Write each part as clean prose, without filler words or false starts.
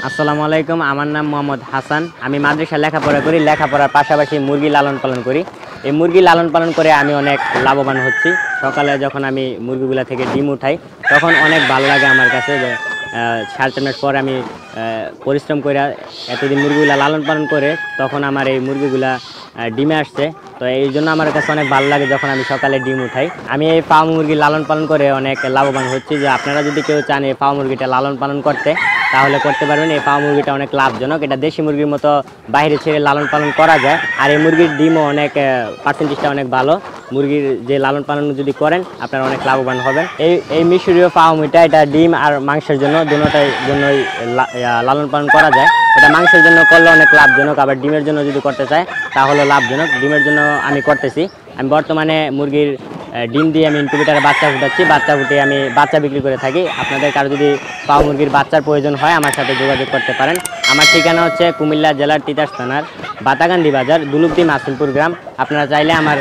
আসসালামু আলাইকুম। আমার নাম মোহাম্মদ হাসান। আমি মাদ্রাসায় লেখাপড়া করি। লেখাপড়ার পাশাপাশি মুরগি লালন পালন করি। এই মুরগি লালন পালন করে আমি অনেক লাভবান হচ্ছি। সকালে যখন আমি মুরগিগুলা থেকে ডিম উঠাই তখন অনেক ভালো লাগে আমার কাছে যে 4.5 মাস পর আমি পরিশ্রম করে এতদিন মুরগিগুলা লালন পালন করে তখন আমার এই মুরগিগুলা ডিমে আসছে। তো এই জন্য আমার কাছে অনেক ভালো লাগে যখন আমি সকালে ডিম উঠাই। আমি এই ফার্ম মুরগি লালন পালন করে অনেক লাভবান হচ্ছি। যে আপনারা যদি কেউ চান এই ফার্ম মুরগিটা লালন পালন করতে তাহলে করতে পারবেন। এই ফার্ম মুরগিটা অনেক লাভজনক। এটা দেশি মুরগির মতো বাইরে ছেড়ে লালন পালন করা যায়। আর এই মুরগির ডিমও অনেক পার্সেন্টেজটা অনেক ভালো। মুরগির যে লালন পালন যদি করেন আপনারা অনেক লাভবান হবেন। এই মিশরীয় ফার্ম এটা ডিম আর মাংসের জন্য দুটোটাই জন্যই লালন পালন করা যায়। এটা মাংসের জন্য করলে অনেক লাভজনক, আবার ডিমের জন্য যদি করতে চায় তাহলে লাভজনক। ডিমের জন্য আমি করতেছি। আমি বর্তমানে মুরগির ডিম দিয়ে আমি ইনকিউবেটরে বাচ্চা ফুটাচ্ছি। বাচ্চা ফুটিয়ে আমি বাচ্চা বিক্রি করে থাকি। আপনাদের কারো যদি ফার্ম মুরগির বাচ্চার প্রয়োজন হয় আমার সাথে যোগাযোগ করতে পারেন। আমার ঠিকানা হচ্ছে কুমিল্লা জেলার তিতাস থানার বাতাকান্দি বাজার, দুলুকদি মাসুলপুর গ্রাম। আপনারা চাইলে আমার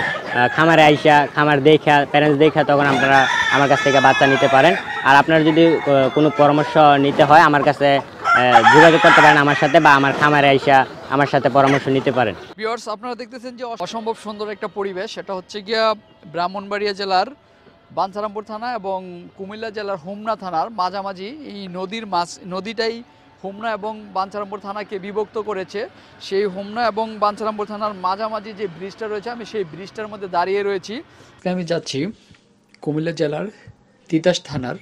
খামারে আইসা খামার দেখা প্যারেন্টস দেখা তখন আপনারা আমার কাছ থেকে বাচ্চা নিতে পারেন। আর আপনারা যদি কোনো পরামর্শ নিতে হয় আমার কাছে যোগাযোগ করতে পারেন আমার সাথে, বা আমার খামারে আইসা আমার সাথে পরামর্শ নিতে পারেন। ভিউয়ার্স, আপনারা দেখতেছেন যে অসম্ভব সুন্দর একটা পরিবেশ। সেটা হচ্ছে গিয়া ব্রাহ্মণবাড়িয়া জেলার বাঞ্ছারামপুর থানা এবং কুমিল্লা জেলার হোমনা থানার মাঝামাঝি। এই নদীটাই হোমনা এবং বাঞ্ছারামপুর থানাকে বিভক্ত করেছে। সেই হোমনা এবং বাঞ্ছারামপুর থানার মাঝামাঝি যে ব্রিজটা রয়েছে আমি সেই ব্রিজটার মধ্যে দাঁড়িয়ে রয়েছি। আমি যাচ্ছি কুমিল্লা জেলার তিতাস থানার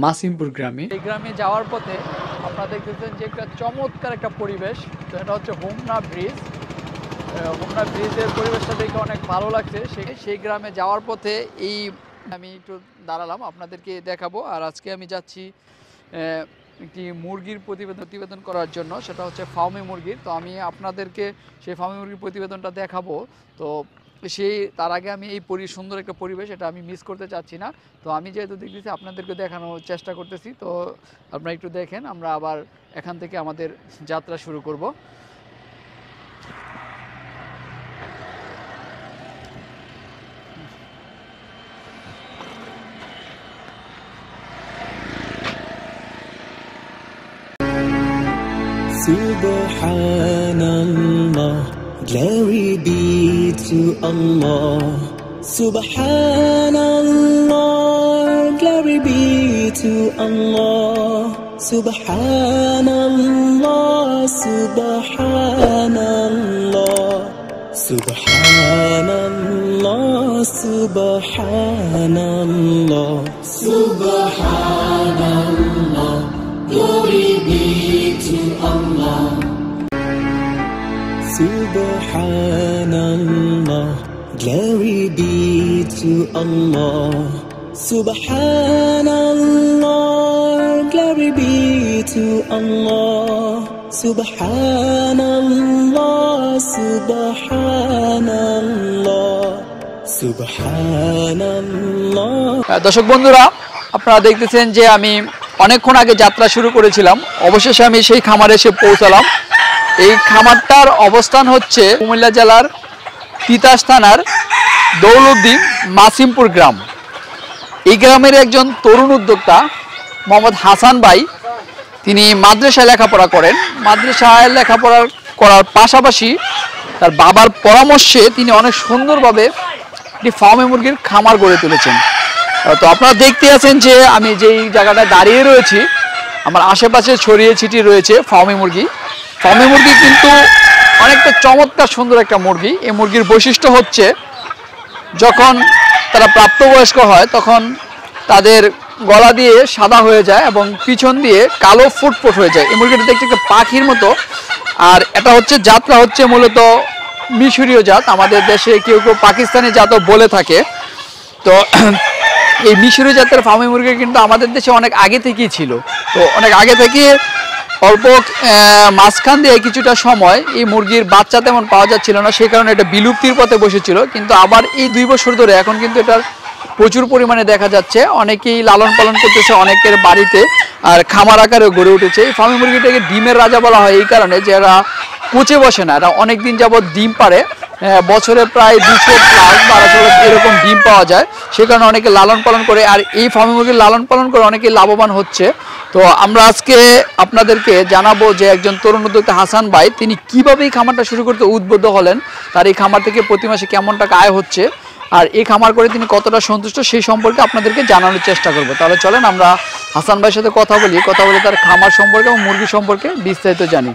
মাসিমপুর গ্রামে। এই গ্রামে যাওয়ার পথে আপনারা দেখতেছেন যে একটা চমৎকার একটা পরিবেশ। তো এটা হচ্ছে হোমনা ব্রিজ। হোমনা ব্রিজের পরিবেশটা দেখে অনেক ভালো লাগছে। সেই গ্রামে যাওয়ার পথে আমি একটু দাঁড়ালাম আপনাদেরকে দেখাবো। আর আজকে আমি যাচ্ছি একটি মুরগির প্রতিবেদন করার জন্য। সেটা হচ্ছে ফার্মি মুরগির। তো আমি আপনাদেরকে সেই ফার্মি মুরগির প্রতিবেদনটা দেখাবো। তো তার আগে আমি এই সুন্দর একটা পরিবেশ এটা আমি মিস করতে চাচ্ছি না। তো আমি যেহেতু দেখতেছি আপনাদেরকে দেখানোর চেষ্টা করতেছি, তো আপনারা একটু দেখেন। আমরা আবার এখান থেকে আমাদের যাত্রা শুরু করব। Subhanallah, glory be to Allah. Subhanallah, glory be to Allah. Subhanallah, Subhanallah, Subhanallah, Subhanallah, Subhanallah, glory be to Allah. Subhanallah, glory be to Allah. Subhanallah, glory be to Allah. Subhanallah, Subhanallah, Subhanallah. দর্শক বন্ধুরা, আপনারা দেখতেছেন যে আমি অনেকক্ষণ আগে যাত্রা শুরু করেছিলাম। অবশেষে আমি সেই খামারে এসে পৌঁছালাম। এই খামারটার অবস্থান হচ্ছে কুমিল্লা জেলার তিতাস থানার দৌলতদি মাসিমপুর গ্রাম। এই গ্রামের একজন তরুণ উদ্যোক্তা মোহাম্মদ হাসান ভাই, তিনি মাদ্রাসায় লেখাপড়া করেন। মাদ্রাসায় লেখাপড়া করার পাশাপাশি তার বাবার পরামর্শে তিনি অনেক সুন্দরভাবে একটি ফার্মে মুরগির খামার গড়ে তুলেছেন। তো আপনারা দেখতে আছেন যে আমি যেই জায়গাটায় দাঁড়িয়ে রয়েছি আমার আশেপাশে ছড়িয়ে ছিটিয়ে রয়েছে ফার্মি মুরগি। ফার্মি মুরগি কিন্তু অনেকটা চমৎকার সুন্দর একটা মুরগি। এই মুরগির বৈশিষ্ট্য হচ্ছে যখন তারা প্রাপ্তবয়স্ক হয় তখন তাদের গলা দিয়ে সাদা হয়ে যায় এবং পিছন দিয়ে কালো ফুটফুট হয়ে যায়। এই মুরগিটা দেখতে একটা পাখির মতো। আর এটা হচ্ছে জাতটা হচ্ছে মূলত মিশরীয় জাত। আমাদের দেশে কেউ কেউ পাকিস্তানি জাতও বলে থাকে। তো এই মিশরীয় জাতের ফার্মি মুরগি কিন্তু আমাদের দেশে অনেক আগে থেকেই ছিল। তো অনেক আগে থেকে অল্প মাঝখান দিয়ে কিছুটা সময় এই মুরগির বাচ্চা তেমন পাওয়া যাচ্ছিল না, সেই কারণে এটা বিলুপ্তির পথে বসেছিল। কিন্তু আবার এই 2 বছর ধরে এখন কিন্তু এটার প্রচুর পরিমাণে দেখা যাচ্ছে। অনেকেই লালন পালন করতেছে অনেকের বাড়িতে, আর খামার আকারে গড়ে উঠেছে। এই ফার্মি মুরগিটাকে ডিমের রাজা বলা হয় এই কারণে যে এরা কুচে বসে না, এরা অনেক দিন যাবত ডিম পারে। বছরে প্রায় 200 প্লাস 1200 এরকম ডিম পাওয়া যায়। সে কারণে অনেকে লালন পালন করে, আর এই ফার্মি মুরগির লালন পালন করে অনেকে লাভবান হচ্ছে। তো আমরা আজকে আপনাদেরকে জানাবো যে একজন তরুণ উদ্যোক্তা হাসান ভাই তিনি কিভাবে এই খামারটা শুরু করতে উদ্বুদ্ধ হলেন, তার এই খামার থেকে প্রতি মাসে কেমন টাকা আয় হচ্ছে, আর এই খামার করে তিনি কতটা সন্তুষ্ট সেই সম্পর্কে আপনাদেরকে জানানোর চেষ্টা করব। তাহলে চলেন আমরা হাসান ভাইয়ের সাথে কথা বলে তার খামার সম্পর্কে এবং মুরগি সম্পর্কে বিস্তারিত জানি।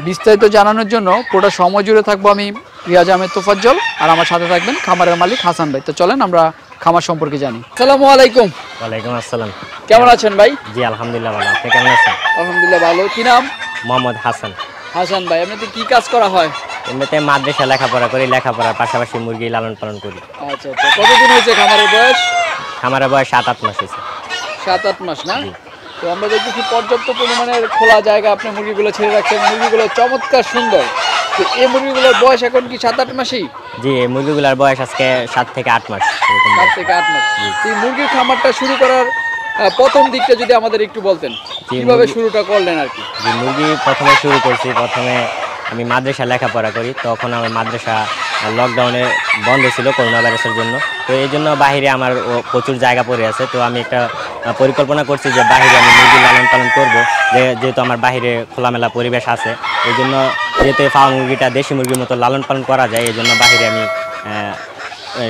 বিস্তারিত জানানোর জন্য পুরো সময় জুড়ে থাকবো আমি রিয়াজ আহমেদ তোফাজ্জল, আর আমার সাথে থাকবেন খামারের মালিক হাসান ভাই। তো চলেন আমরা খামার সম্পর্কে জানি। আসসালামু আলাইকুম। ওয়ালাইকুম আসসালাম। কেমন আছেন ভাই? জি আলহামদুলিল্লাহ ভালো, আপনি কেমন আছেন? আলহামদুলিল্লাহ ভালো। কি নাম? মোহাম্মদ হাসান। হাসান ভাই, আপনাদের কি কাজ করা হয়? এমনিতে মাদ্রাসা লেখাপড়া করি, লেখাপড়ার পাশাপাশি মুরগি লালন পালন করি। আচ্ছা আচ্ছা, কতদিন হয়েছে খামারের বয়স? খামারের বয়স 7-8 মাস হয়েছে। 7-8 মাস না? জি। তো আমরা দেখতেছি পর্যাপ্ত পরিমাণের খোলা জায়গা আপনি মুরগিগুলো ছেড়ে রাখছেন, মুরগিগুলো চমৎকার সুন্দর। তো এই মুরগিগুলোর বয়স এখন কি 7-8 মাসই? জি, এই মুরগিগুলোর বয়স আজকে 7 থেকে 8 মাস এরকম। 7 থেকে 8 মাস। এই মুরগির খামারটা শুরু করার প্রথম দিকটা যদি আমাদের একটু বলতেন, জি, কিভাবে শুরুটা করলেন আর কি? যে মুরগি প্রথমে শুরু করছি, প্রথমে আমি মাদ্রাসা লেখাপড়া করি, তখন আমার মাদ্রাসা লকডাউনে বন্ধ ছিল করোনা ভাইরাসের জন্য। তো এই জন্য বাইরে আমার প্রচুর জায়গা পড়ে আছে। তো আমি একটা পরিকল্পনা করছি যে বাইরে আমি মুরগি লালন পালন করবো, যেহেতু আমার বাইরে খোলামেলা পরিবেশ আছে। এই জন্য যেহেতু ফার্ম মুরগিটা দেশি মুরগির মতো লালন পালন করা যায়, এই জন্য বাইরে আমি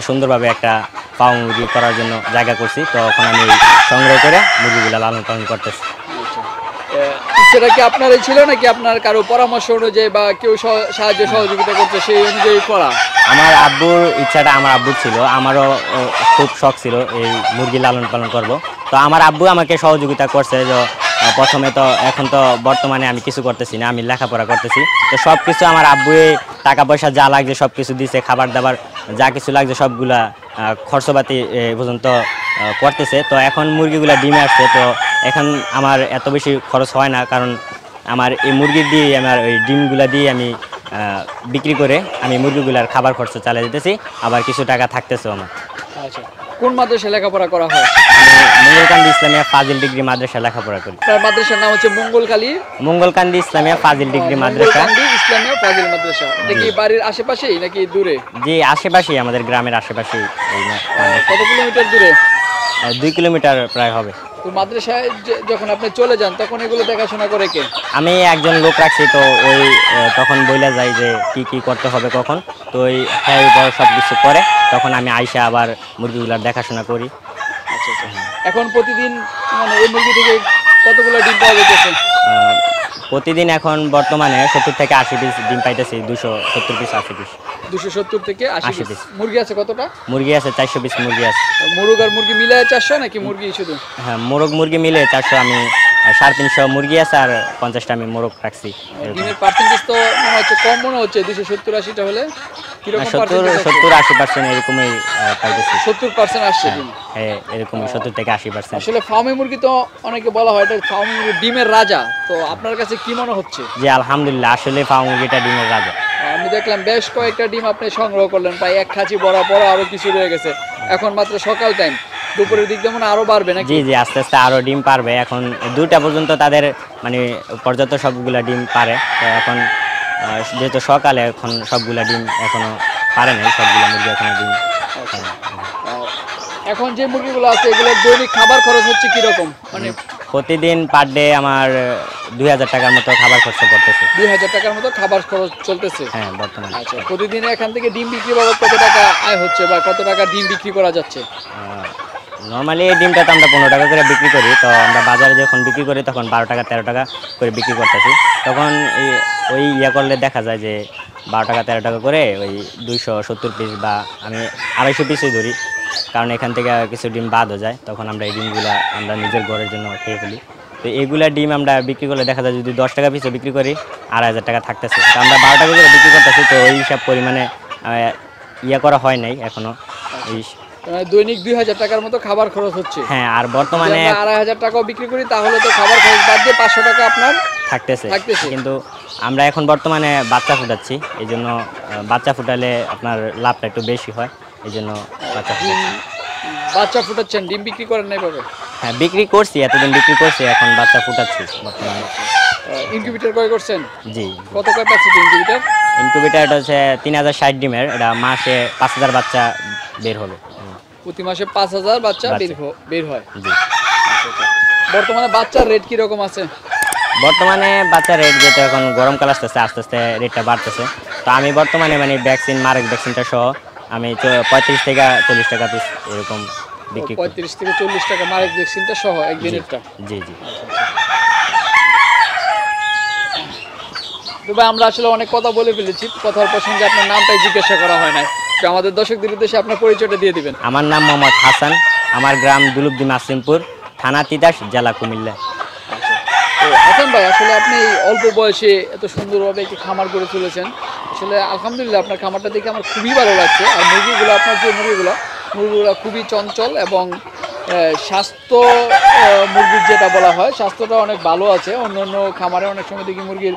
সুন্দরভাবে একটা ফার্ম মুরগি করার জন্য জায়গা করছি। তো এখন আমি সংগ্রহ করে মুরগিগুলো লালন পালন করতেছি। ইচ্ছাটা কি আপনারই ছিল নাকি আপনার কারো পরামর্শ অনুযায়ী বা কেউ সাহায্য সহযোগিতা করতে সেই অনুযায়ী করা? আমার আব্বুর ইচ্ছাটা আমার আব্বুর ছিল, আমারও খুব শখ ছিল এই মুরগি লালন পালন করব। তো আমার আব্বু আমাকে সহযোগিতা করছে। যে প্রথমে তো এখন তো বর্তমানে আমি কিছু করতেছি না, আমি লেখাপড়া করতেছি। তো সব কিছু আমার আব্বুই টাকা পয়সা যা লাগছে সব কিছু দিছে, খাবার দাবার যা কিছু লাগছে সবগুলা খরচপাতি পর্যন্ত করতেছে। তো এখন মুরগিগুলা ডিমে আসছে, তো এখন আমার এত বেশি খরচ হয় না, কারণ আমার এই মুরগি দিয়ে আমার ওই ডিমগুলা দিয়ে আমি বিক্রি করে আমি মুরগিগুলার খাবার খরচ চালিয়ে দিতেছি, আবার কিছু টাকা থাকতেছে আমার। আচ্ছা, কোন মাদ্রাসায় লেখাপড়া করা হয়? আমি মঙ্গলকান্দি ইসলামিয়া ফাজিল ডিগ্রি মাদ্রাসা লেখাপড়া করি। আপনার মাদ্রাসার নাম হচ্ছে মঙ্গলকান্দি ইসলামিয়া ফাজিল ডিগ্রি মাদ্রাসা। ইসলামিয়া ফাজিল মাদ্রাসা। এটা কি বাড়ির আশেপাশেই নাকি দূরে? জি আশেপাশেই, আমাদের গ্রামের আশেপাশেই। কত কিলোমিটার দূরে? 2 কিলোমিটার প্রায় হবে। তো মাদ্রাসায় যখন আপনি চলে যান তখন এগুলো দেখাশোনা করে কে? আমি একজন লোক রাখছি, তো ওই তখন বইলা যায় যে কি কি করতে হবে কখন, তো ওই হ্যাঁ সব কিছু করে, তখন আমি আইসা আবার মুরগিগুলার দেখাশোনা করি। আচ্ছা আচ্ছা। এখন প্রতিদিন মানে এই মুরগি থেকে কতগুলো ডিম পাওয়া যাচ্ছে? প্রতিদিন এখন বর্তমানে 70 থেকে 80 পিস ডিম পাইতেছি, 270 পিস 80 পিস। 270 থেকে 80 পিস। মুরগি আছে কতটা? মুরগি আছে 400 পিস মুরগি আছে। মোরগ আর মুরগি মিলে 400 নাকি মুরগি শুধু? হ্যাঁ, মোরগ মুরগি মিলে 400, আমি 350 মুরগি আছে আর 50টা আমি মোরগ রাখছি। ডিমের পার্সেন্টেজ তো মনে হচ্ছে কম মনে হচ্ছে, 270-80টা হলে কিরকম 70-80% এরকমই পাইতেছি। 70% আসছে ডিম? হ্যাঁ, এরকমই 70 থেকে 80%। আসলে ফার্মে মুরগি তো অনেকে বলা হয় এটা ফার্মে মুরগি ডিমের রাজা, তো আপনার কাছে কি মনে হচ্ছে? জি আলহামদুলিল্লাহ, আসলে ফার্ম মুরগিটা ডিমের রাজা। আমি দেখলাম বেশ কয়েকটা ডিম আপনি সংগ্রহ করলেন, প্রায় 1 খাঁচি বরাবর, আরো কিছু রয়ে গেছে। এখন মাত্র সকাল টাইম, দুপুরের দিক যেমন আরো বাড়বে নাকি? জি জি, আস্তে আস্তে আরো ডিম পারবে। এখন 2টা পর্যন্ত তাদের মানে পর্যাপ্ত সবগুলা ডিম পারে। তো এখন যেহেতু সকালে, এখন সবগুলা ডিম এখনো পারে নাই, সবগুলা মুরগি এখনো ডিম। এখন যে মুরগিগুলো আছে এগুলোর দৈনিক খাবার খরচ হচ্ছে কিরকম? মানে প্রতিদিন পার ডে আমার 2000 টাকার মতো খাবার খরচ পড়তেছে। 2000 টাকার মতো খাবার খরচ চলতেছে? হ্যাঁ বর্তমানে। আচ্ছা, প্রতিদিন এখান থেকে ডিম বিক্রি বাবদ কত টাকা আয় হচ্ছে বা কত টাকা ডিম বিক্রি করা যাচ্ছে? নর্মালি এই ডিমটা তো আমরা 15 টাকা করে বিক্রি করি। তো আমরা বাজারে যখন বিক্রি করি তখন 12 টাকা 13 টাকা করে বিক্রি করতেছি। তখন ওই করলে দেখা যায় যে 12 টাকা 13 টাকা করে ওই 270 পিস বা আমি 250 পিসই ধরি, কারণ এখান থেকে কিছু ডিম বাদও যায়। তখন আমরা এই ডিমগুলো আমরা নিজের ঘরের জন্য খেয়ে ফেলি। তো এইগুলা ডিম আমরা বিক্রি করলে দেখা যায় যদি 10 টাকা পিসে বিক্রি করি 2500 টাকা থাকতেছে। তো আমরা 12 টাকা করে বিক্রি করতেছি, তো ওই হিসাব পরিমাণে করা হয় নাই এখনো। দৈনিক 2000 টাকার মতো খাবার খরচ হচ্ছে? হ্যাঁ, আর বর্তমানে 2500 টাকাও বিক্রি করি তাহলে তো খাবার খরচ বাদ দিয়ে 500 টাকা আপনার থাকতেছে। কিন্তু আমরা এখন বর্তমানে বাচ্চা ফুটাচ্ছি, এই জন্য বাচ্চা ফুটালে আপনার লাভটা একটু বেশি হয়, এই জন্য বাচ্চা ফুটাচ্ছেন। ডিম বিক্রি করেন না এভাবে? হ্যাঁ, বিক্রি করছি, এতদিন বিক্রি করছি, এখন বাচ্চা ফুটাচ্ছি বর্তমানে। ইনকিউবেটর কয় করছেন? জি। কত ক্যাপাসিটি ইনকিউবেটর? ইনকিউবেটর এটা হচ্ছে 3060 ডিমের, এটা মাসে 5000 বাচ্চা বের হবে। প্রতি মাসে 5000 বাচ্চা বের হয়। জি। বর্তমানে বাচ্চার রেট কি রকম আছে? বর্তমানে বাচ্চার রেট যেটা এখন গরমকাল আসতেছে আস্তে আস্তে রেটটা বাড়তেছে। তো আমি বর্তমানে মানে ভ্যাকসিন মারেক ভ্যাকসিনটা সহ আমি 35 থেকে 40 টাকা পিস এরকম বিক্রি করি। 35 থেকে 40 টাকা মারেক ভ্যাকসিনটা সহ একদিনেরটা। জি জি। তো ভাই আমরা আসলে অনেক কথা বলে ফেলেছি, কথার প্রসঙ্গে আপনার নামটাই জিজ্ঞাসা করা হয় নাই। তো আমাদের দর্শকদের উদ্দেশ্যে আপনার পরিচয়টা দিয়ে দিবেন। আমার নাম মোহাম্মদ হাসান, আমার গ্রাম দুলুবদি মাসিমপুর, থানা তিতাস, জেলা কুমিল্লা। তো হাসান ভাই, আসলে আপনি এই অল্প বয়সে এত সুন্দরভাবে একটি খামার করে তুলেছেন। আসলে আলহামদুলিল্লাহ আপনার খামারটা দেখে আমার খুবই ভালো লাগছে। আর মুরগিগুলো, আপনার যে মুরগিগুলো খুবই চঞ্চল এবং স্বাস্থ্য, মুরগির যেটা বলা হয় স্বাস্থ্যটা অনেক ভালো আছে। অন্যান্য খামারে অনেক সময় দেখি মুরগির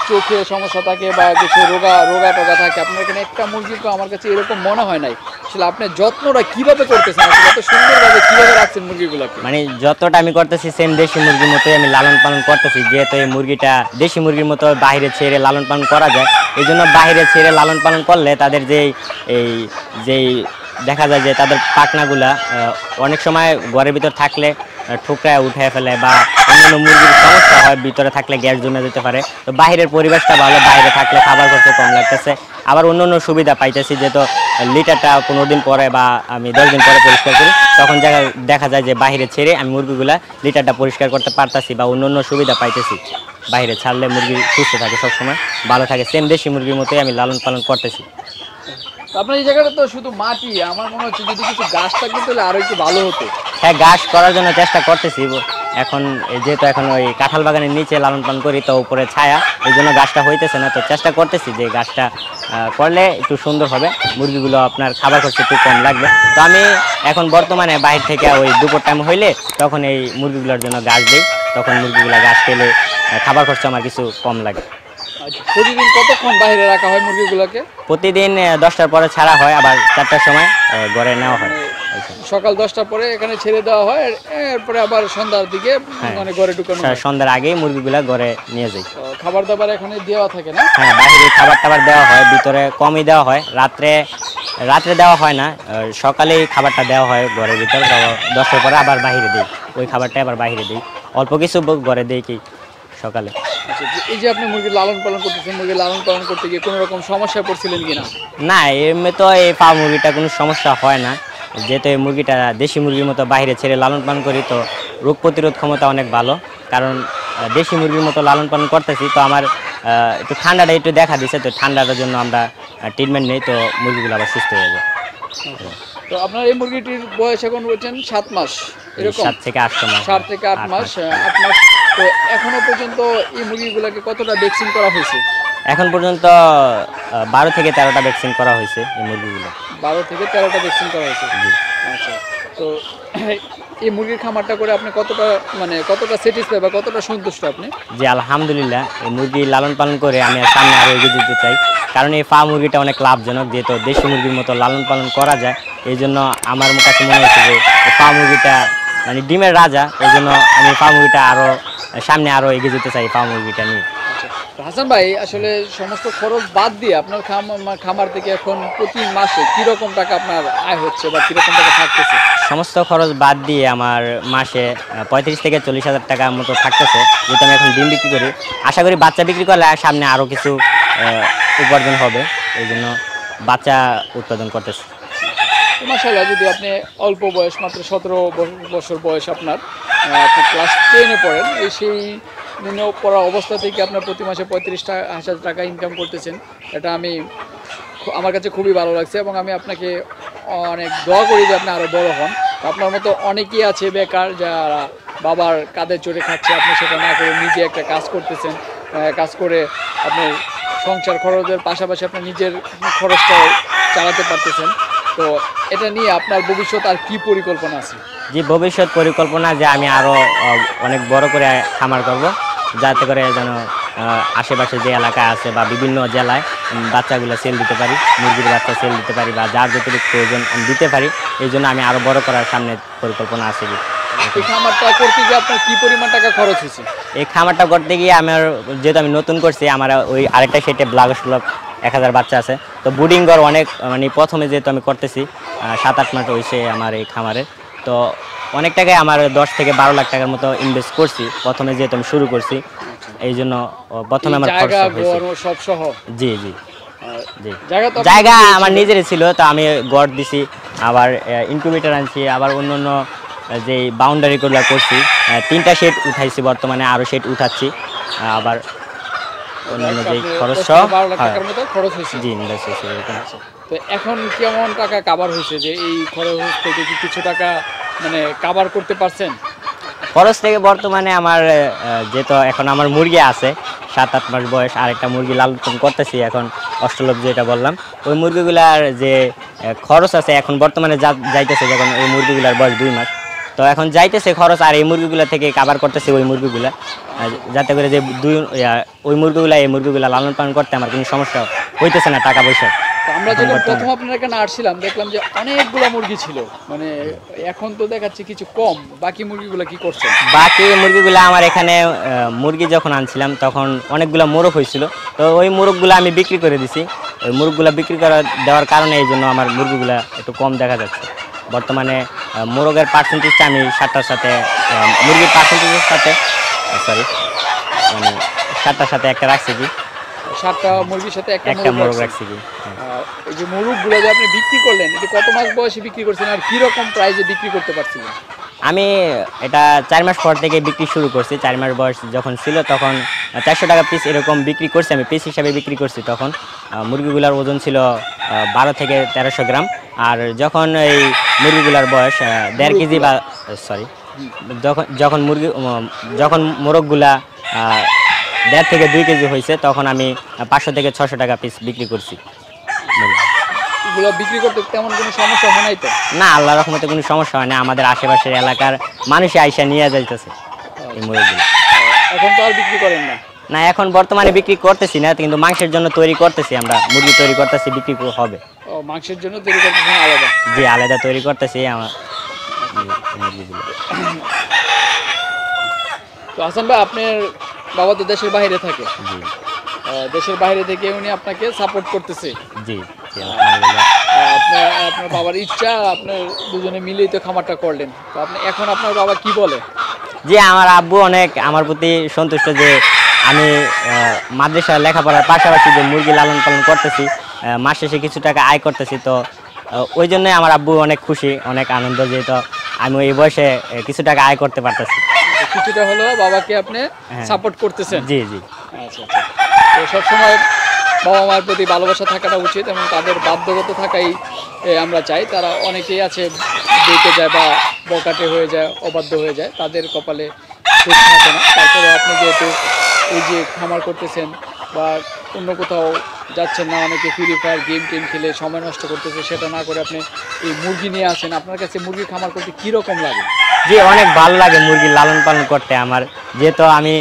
চোখে সমস্যা থাকে বা কিছু রোগা টোগা থাকে। আপনার এখানে একটা মুরগির তো আমার কাছে এরকম মনে হয় নাই। আসলে আপনার যত্নটা কিভাবে করতেছেন, আসলে এত সুন্দরভাবে কিভাবে রাখছেন মুরগিগুলোকে? মানে যতটা আমি করতেছি সেম দেশি মুরগির মতোই আমি লালন পালন করতেছি। যেহেতু এই মুরগিটা দেশি মুরগির মতো বাইরে ছেড়ে লালন পালন করা যায়, এই জন্য বাইরে ছেড়ে লালন পালন করলে তাদের যেই দেখা যায় যে তাদের পাখনাগুলা অনেক সময় ঘরের ভিতর থাকলে ঠুকরায় উঠে ফেলে বা অন্যান্য মুরগির সমস্যা হয়, ভিতরে থাকলে গ্যাস জমে যেতে পারে। তো বাইরের পরিবেশটা ভালো, বাইরে থাকলে খাবার খরচ কম লাগতেছে, আবার অন্য সুবিধা পাইতেছি। যেহেতু লিটারটা 15 দিন পরে বা আমি 10 দিন পরে পরিষ্কার করি, তখন দেখা যায় যে বাইরে ছেড়ে আমি মুরগিগুলা লিটারটা পরিষ্কার করতে পারতাছি বা অন্য সুবিধা পাইতেছি। বাইরে ছাড়লে মুরগি সুস্থ থাকে, সবসময় ভালো থাকে, সেম দেশি মুরগির মতোই আমি লালন পালন করতেছি। আপনার এই জায়গাটা তো শুধু মাটি, আমার মনে হচ্ছে যদি কিছু গাছ থাকতো তাহলে আরো একটু ভালো হতো। হ্যাঁ, ঘাস করার জন্য চেষ্টা করতেছি। এখন যেহেতু এখন ওই কাঁঠাল বাগানের নিচে লালন পালন করি, তো উপরে ছায়া, এই জন্য গাছটা হইতেছে না। তো চেষ্টা করতেছি যে গাছটা করলে একটু সুন্দর হবে, মুরগিগুলো আপনার খাবার খরচ একটু কম লাগবে। তো আমি এখন বর্তমানে বাইরে থেকে ওই দুপুর টাইম হইলে তখন এই মুরগিগুলোর জন্য গাছ দিই, তখন মুরগিগুলো গাছ খেলে খাবার খরচ আমার কিছু কম লাগে। প্রতিদিন কতক্ষণ বাইরে রাখা হয় মুরগিগুলোকে? প্রতিদিন 10টার পরে ছাড়া হয়, আবার 4টার সময় ঘরে নেওয়া হয়। সকাল 10টার পরে এখানে ছেড়ে দেওয়া হয়, এরপরে আবার সন্ধ্যার দিকে মানে ঘরে ঢুকানো হয়। সন্ধ্যার আগেই মুরগিগুলা ঘরে নিয়ে যাই। খাবার দাবার এখানে দেওয়া থাকে না? হ্যাঁ, বাইরে খাবার টাবার দেওয়া হয়, ভিতরে কমই দেওয়া হয়, রাত্রে দেওয়া হয় না, সকালেই খাবারটা দেওয়া হয় ঘরের ভিতরে। 10টার পরে আবার বাইরে দিই, ওই খাবারটা আবার বাইরে দিই, অল্প কিছু ঘরে দিই কি সকালে। আচ্ছা, এই যে আপনি মুরগি লালন পালন করতেছেন, মুরগি লালন পালন করতে গিয়ে কোনো রকম সমস্যায় পড়ছিলেন কিনা? না, এমনি তো এই মুরগিটা কোনো সমস্যা হয় না। যেহেতু এই মুরগিটা দেশি মুরগির মতো বাইরে ছেড়ে লালন পালন করি, তো রোগ প্রতিরোধ ক্ষমতা অনেক ভালো। কারণ দেশি মুরগির মতো লালন পালন করতেছি, তো আমার একটু ঠান্ডাটা একটু দেখা দিচ্ছে, তো ঠান্ডাটার জন্য আমরা ট্রিটমেন্ট নেই, তো মুরগিগুলো আবার সুস্থ হয়ে যায়। তো আপনার এই মুরগিটির বয়স এখন বলছেন 7 মাস, এরকম 7 থেকে 8 মাস। 7 থেকে 8 মাস। 8 মাস। তো এখনো পর্যন্ত এই মুরগিগুলোকে কতটা ভ্যাকসিন করা হয়েছে? এখন পর্যন্ত 12 থেকে 13টা ভ্যাকসিন করা হয়েছে এই মুরগিগুলো। 12 থেকে 13টা ভ্যাকসিন করা হয়েছে। আচ্ছা, তো এই মুরগির খামারটা করে আপনি কতটা স্যাটিসফাই বা কতটা সন্তুষ্ট আপনি? জি, আলহামদুলিল্লাহ, এই মুরগি লালন পালন করে আমি সামনে আরও এগিয়ে দিতে চাই। কারণ এই মুরগিটা অনেক লাভজনক, যেহেতু দেশি মুরগির মতো লালন পালন করা যায়। এই জন্য আমার কাছে মনে হচ্ছে যে মুরগিটা মানে ডিমের রাজা, এই জন্য আমি মুরগিটা সামনে আরও এগিয়ে যেতে চাই মুরগিটা নিয়ে। হাসান ভাই, আসলে সমস্ত খরচ বাদ দিয়ে আপনার খামার থেকে এখন প্রতি মাসে কিরকম টাকা আপনার আয় হচ্ছে বা কিরকম টাকা থাকতেছে? সমস্ত খরচ বাদ দিয়ে আমার মাসে 35 থেকে 40 হাজার টাকার মতো থাকতেছে। যেহেতু আমি এখন ডিম বিক্রি করি, আশা করি বাচ্চা বিক্রি করলে সামনে আরও কিছু উপার্জন হবে, এই জন্য বাচ্চা উৎপাদন করতেছে। মাশাআল্লাহ, যদি আপনি অল্প বয়স, মাত্র 17 বছর বয়স আপনার, আপনি ক্লাস 10-এ পড়েন, সেই পড়া অবস্থা থেকে আপনার প্রতি মাসে 35,000 টাকা ইনকাম করতেছেন, এটা আমার কাছে খুবই ভালো লাগছে এবং আমি আপনাকে অনেক দোয়া করি যে আপনি আরও বড় হন। আপনার মতো অনেকেই আছে বেকার, যারা বাবার কাঁধে চড়ে খাচ্ছে, আপনি সেটা না করে নিজে একটা কাজ করতেছেন, কাজ করে আপনি সংসার খরচের পাশাপাশি আপনার নিজের খরচটাও চালাতে পারতেছেন। তো এটা নিয়ে আপনার ভবিষ্যৎ আর কি পরিকল্পনা আছে? যে ভবিষ্যৎ পরিকল্পনা যে আমি আরও অনেক বড় করে খামার করব, যাতে করে যেন আশেপাশে যে এলাকা আছে বা বিভিন্ন জেলায় বাচ্চাগুলো সেল দিতে পারি, মুরগির বাচ্চা সেল দিতে পারি বা যার যতটুকু প্রয়োজন আমি দিতে পারি। এই জন্য আমি আরও বড় করার সামনে পরিকল্পনা আছে। এই খামারটা করতে গিয়ে আপনার কি পরিমাণ টাকা খরচ হয়েছে? এই খামারটা করতে গিয়ে যেহেতু আমি নতুন করছি, আমার ওই আরেকটা সেটে ব্লাগস 1000 বাচ্চা আছে। তো বুডিং ঘর অনেক মানে প্রথমে যেহেতু আমি করতেছি 7-8 মাস হয়েছে আমার এই খামারে, তো অনেক টাকায় আমার 10 থেকে 12 লাখ টাকার মতো ইনভেস্ট করছি প্রথমে যেহেতু আমি শুরু করছি, এই জন্য প্রথমে আমার জায়গা খরচ হয়েছে। ঘর সব সহ জি জি জি। জায়গা তো জায়গা আমার নিজেরই ছিল, তো আমি গড় দিছি, আবার ইনকিউবেটর আনছি, আবার অন্য যে বাউন্ডারিগুলো করছি, 3টা শেড উঠাইছি, বর্তমানে আরও শেড উঠাচ্ছি, আবার অন্যান্য যে খরচ 12 লাখ টাকার মতো খরচ হয়েছে। জি ইনভেস্ট হয়েছে এরকম। তো এখন কেমন টাকা কাভার হয়েছে, যে এই খরচ থেকে কি কিছু টাকা মানে কাভার করতে পারছেন? খরচ থেকে বর্তমানে আমার যেহেতু এখন আমার মুরগি আছে 7-8 মাস বয়স, আর একটা মুরগি লালন করতেছি এখন অষ্টলভ যেটা বললাম, ওই মুরগিগুলার যে খরচ আছে এখন বর্তমানে যাইতেছে, যখন ওই মুরগিগুলার বয়স 2 মাস, তো এখন যাইতেছে খরচ, আর এই মুরগিগুলা থেকে কাভার করতেছে ওই মুরগিগুলা, যাতে করে যে ওই মুরগিগুলা এই মুরগিগুলা লালন পালন করতে আমার কোনো সমস্যা হইতেছে না টাকা পয়সা। তো আমরা যখন প্রথম আপনার এখানে আসছিলাম দেখলাম যে অনেকগুলো মুরগি ছিল, মানে এখন তো দেখাচ্ছে কিছু কম। বাকি মুরগিগুলো কি করছেন? বাকি মুরগিগুলো আমার এখানে মুরগি যখন আনছিলাম তখন অনেকগুলো মোরগ হয়েছিল, তো ওই মোরগগুলো আমি বিক্রি করে দিছি। ওই মোরগগুলো বিক্রি করে দেওয়ার কারণে এই জন্য আমার মুরগিগুলো একটু কম দেখা যাচ্ছে। বর্তমানে মোরগের পার্সেন্টেজটা আমি 7টার সাথে মুরগির পার্সেন্টেজের সাথে মানে 7টার সাথে একটা রাখছি কি, 7টা মুরগির সাথে একটা একটা মোরগ রাখছেন। রাখছি কি। এই যে মুরগগুলো যে আপনি বিক্রি করলেন, এটা কত মাস বয়সে বিক্রি করছেন আর কি রকম প্রাইসে বিক্রি করতে পারছিলেন? আমি এটা 4 মাস পর থেকে বিক্রি শুরু করছি। 4 মাস বয়স যখন ছিল তখন 400 টাকা পিস এরকম বিক্রি করছি, আমি পিস হিসাবে বিক্রি করছি। তখন মুরগিগুলার ওজন ছিল 12 থেকে 1300 গ্রাম, আর যখন এই মুরগিগুলার বয়স 1.5 কেজি বা যখন মোরগগুলা 1.5 থেকে 2 কেজি হয়েছে, তখন আমি 500 থেকে 600 টাকা পিস বিক্রি করছি মুরগি। এগুলো বিক্রি করতে তেমন কোনো সমস্যা হয় নাই তো? না, আল্লাহর রহমতে কোনো সমস্যা হয় না, আমাদের আশেপাশের এলাকার মানুষই আইসা নিয়ে যাইতেছে এই মুরগিগুলো। এখন তো আর বিক্রি করেন না? না, এখন বর্তমানে বিক্রি করতেছি না, কিন্তু মাংসের জন্য তৈরি করতেছি, আমরা মুরগি তৈরি করতেছি, বিক্রি হবে। ও, মাংসের জন্য তৈরি করতেছেন আলাদা? জি, আলাদা তৈরি করতেছি আমার মুরগিগুলো। তো হাসান ভাই, আপনার বাবা তো দেশের বাইরে থাকে, জি দেশের বাইরে থেকে উনি আপনাকে সাপোর্ট করতেছে। জি জি, আলহামদুলিল্লাহ। আপনার বাবার ইচ্ছা, আপনার দুজনে মিলেই তো খামারটা করলেন। তো এখন আপনার বাবা কি বলে? জি, আমার আব্বু অনেক আমার প্রতি সন্তুষ্ট যে আমি মাদ্রাসা লেখাপড়ার পাশাপাশি যে মুরগি লালন পালন করতেছি, মাস শেষে কিছু টাকা আয় করতেছি, তো ওই জন্যই আমার আব্বু অনেক খুশি, অনেক আনন্দ, যেহেতু আমি এই বয়সে কিছু টাকা আয় করতে পারতেছি। কিছুটা হলো বাবাকে আপনি সাপোর্ট করতেছেন? জি জি। আচ্ছা আচ্ছা। তো সবসময় বাবা মায়ের প্রতি ভালোবাসা থাকাটা উচিত, এবং তাদের বাধ্যগত থাকাই আমরা চাই। তারা অনেকেই আছে বেঁকে যায় বা বকাটে হয়ে যায়, অবাধ্য হয়ে যায়, তাদের কপালে সুখ থাকে না। তারপরে আপনি যেহেতু এই যে খামার করতেছেন বা অন্য কোথাও যাচ্ছেন না, অনেকে ফ্রি ফায়ার গেম খেলে সময় নষ্ট করতেছে, সেটা না করে আপনি এই মুরগি নিয়ে আসেন। আপনার কাছে মুরগি খামার করতে কীরকম লাগে? জি, অনেক ভালো লাগে মুরগির লালন পালন করতে আমার, যেহেতু আমি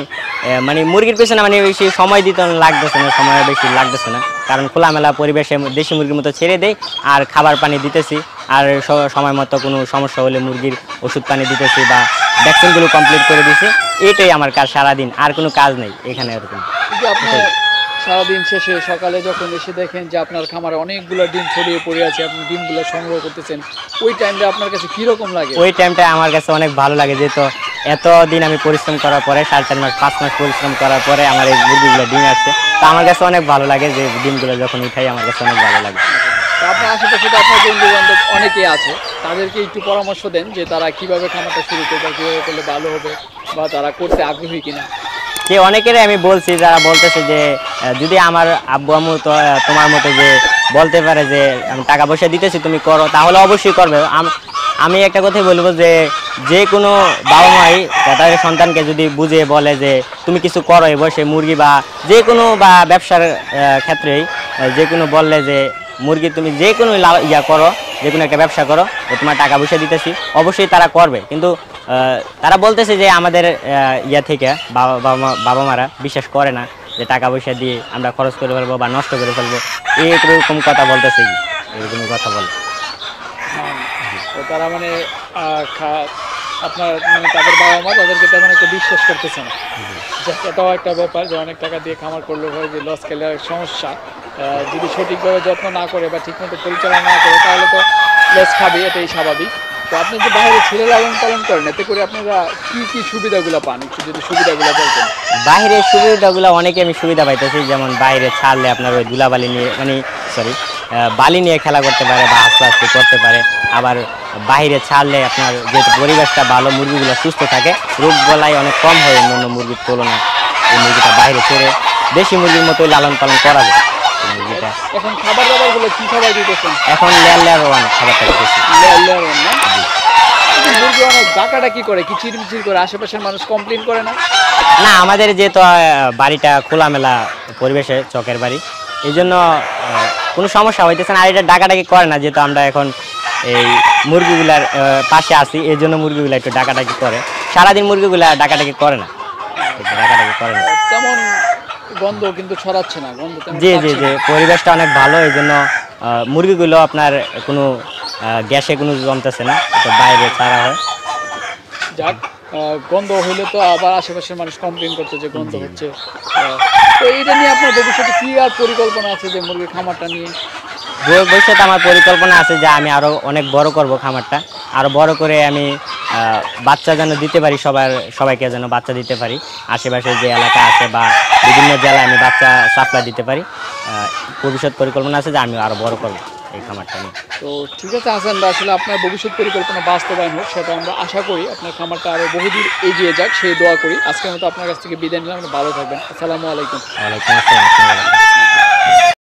মানে মুরগির পেছনে মানে বেশি সময় দিতে লাগতেছে না, সময় বেশি লাগতেছে না, কারণ খোলামেলা পরিবেশে দেশি মুরগির মতো ছেড়ে দেই, আর খাবার পানি দিতেছি, আর সময় মতো কোনো সমস্যা হলে মুরগির ওষুধ পানি দিতেছি বা ভ্যাকসিনগুলো কমপ্লিট করে দিছি। এটাই আমার কাজ সারাদিন, আর কোনো কাজ নেই এখানে এরকম। কিন্তু আপনার সারাদিন শেষে সকালে যখন এসে দেখেন যে আপনার খামারে অনেকগুলো ডিম ছড়িয়ে পড়ে আছে, আপনি ডিমগুলো সংগ্রহ করতেছেন, ওই টাইমটা আপনার কাছে কীরকম লাগে? ওই টাইমটা আমার কাছে অনেক ভালো লাগে, যেহেতু এতদিন আমি পরিশ্রম করার পরে 4.5 মাস 5 মাস পরিশ্রম করার পরে আমার এই মুরগিগুলো ডিম আসছে, তো আমার কাছে অনেক ভালো লাগে যে ডিমগুলো যখন উঠাই আমার কাছে অনেক ভালো লাগে। তো আপনার আশেপাশে তো আপনার বন্ধু বান্ধব অনেকেই আছে, তাদেরকে একটু পরামর্শ দেন যে তারা কীভাবে খামারটা শুরু করবে, কীভাবে করলে ভালো হবে, বা তারা করতে আগ্রহী কিনা। যে অনেকেরই আমি বলছি, যারা বলতেছে যে যদি আমার আব্বু আম্মু তো তোমার মতো যে বলতে পারে যে আমি টাকা পয়সা দিতেছি তুমি করো, তাহলে অবশ্যই করবে। আমি একটা কথাই বলবো যে কোনো বাবা মাই তাদের সন্তানকে যদি বুঝিয়ে বলে যে তুমি কিছু করো এই বয়সে মুরগি বা যে কোনো বা ব্যবসার ক্ষেত্রেই যে কোনো বললে যে মুরগি তুমি যে কোনো করো, যে কোনো একটা ব্যবসা করো, তোমার টাকা পয়সা দিতেছি, অবশ্যই তারা করবে। কিন্তু তারা বলতেছে যে আমাদের থেকে বাবা মারা বিশ্বাস করে না যে টাকা পয়সা দিয়ে আমরা খরচ করে ফেলবো বা নষ্ট করে ফেলবো, এরকম কথা বলতেছে, কি এরকম কথা বলে। তো তারা মানে আপনার মানে তাদের বাবা মা তাদেরকে তেমন একটা বিশ্বাস করতেছে না, এটাও একটা ব্যাপার যে অনেক টাকা দিয়ে খামার করলে হয় যে লস খেলে সমস্যা। যদি সঠিকভাবে যত্ন না করে বা ঠিকমতো পরিচালনা না করে তাহলে তো লেস খাবে, এটাই স্বাভাবিক। তো আপনি যে বাইরে ছেড়ে লালন পালন করেন, এতে করে আপনারা কি কি সুবিধাগুলো পান, একটু যদি সুবিধাগুলো বলতেন। বাইরের সুবিধাগুলো অনেকে আমি সুবিধা পাইতেছি, যেমন বাইরে ছাড়লে আপনার ওই ধুলাবালি নিয়ে বালি নিয়ে খেলা করতে পারে বা আস্তে আস্তে করতে পারে। আবার বাইরে ছাড়লে আপনার যেহেতু পরিবেশটা ভালো, মুরগিগুলো সুস্থ থাকে, রোগ বলাই অনেক কম হয় অন্য মুরগির তুলনায়। এই মুরগিটা বাইরে ছেড়ে দেশি মুরগির মতোই লালন পালন করা যায় মুরগিটা। এখন খাবার দাবারগুলো কি খাবার দিতেছেন? এখন লেয়ার ওয়ান খাবারটা দিতেছি। লেয়ার না, মুরগি অনেক ডাকাডাকি করে, কি চিরমিচির করে, আশেপাশের মানুষ কমপ্লেন করে না? না, আমাদের যেহেতু বাড়িটা খোলামেলা পরিবেশে, চকের বাড়ি, এই জন্য কোনো সমস্যা হইতেছে না। আর এটা ডাকাডাকি করে না, যেহেতু আমরা এখন এই মুরগিগুলার পাশে আছি, এই জন্য মুরগিগুলা একটু ডাকাডাকি করে। সারাদিন মুরগিগুলা ডাকাডাকি করে না, ডাকাডাকি করে না। তেমন গন্ধ কিন্তু ছড়াচ্ছে না, গন্ধ তেমন জি জি পাচ্ছি জি, না। পরিবেশটা অনেক ভালো, এই জন্য মুরগিগুলো আপনার কোনো গ্যাসে কোনো জমতেছে না, তো বাইরে ছাড়া হয়। যাক, গন্ধ হইলে তো আবার আশেপাশের মানুষ কমপ্লেন করতে যে গন্ধ হচ্ছে। তো এইটা নিয়ে আপনার ভবিষ্যতে কি আর পরিকল্পনা আছে যে মুরগির খামারটা নিয়ে? ভবিষ্যতে আমার পরিকল্পনা আছে যে আমি আরও অনেক বড় করব খামারটা, আরও বড় করে আমি বাচ্চা যেন দিতে পারি, সবাইকে যেন বাচ্চা দিতে পারি। আশেপাশে যে এলাকা আছে বা বিভিন্ন জেলায় আমি বাচ্চা সাপ্লাই দিতে পারি। ভবিষ্যৎ পরিকল্পনা আছে যে আমি আরও বড় করব এই খামারটা নিয়ে। তো ঠিক আছে হাসান ভাই, আসলে আপনার ভবিষ্যৎ পরিকল্পনা বাস্তবায়ন হোক, সেটা আমরা আশা করি। আপনার খামারটা আরও বহুদূর এগিয়ে যাক, সেই দোয়া করি। আজকের মতো আপনার কাছ থেকে বিদায় নিলাম, ভালো থাকবেন। আসসালামু আলাইকুম। ওয়ালাইকুম আসসালাম।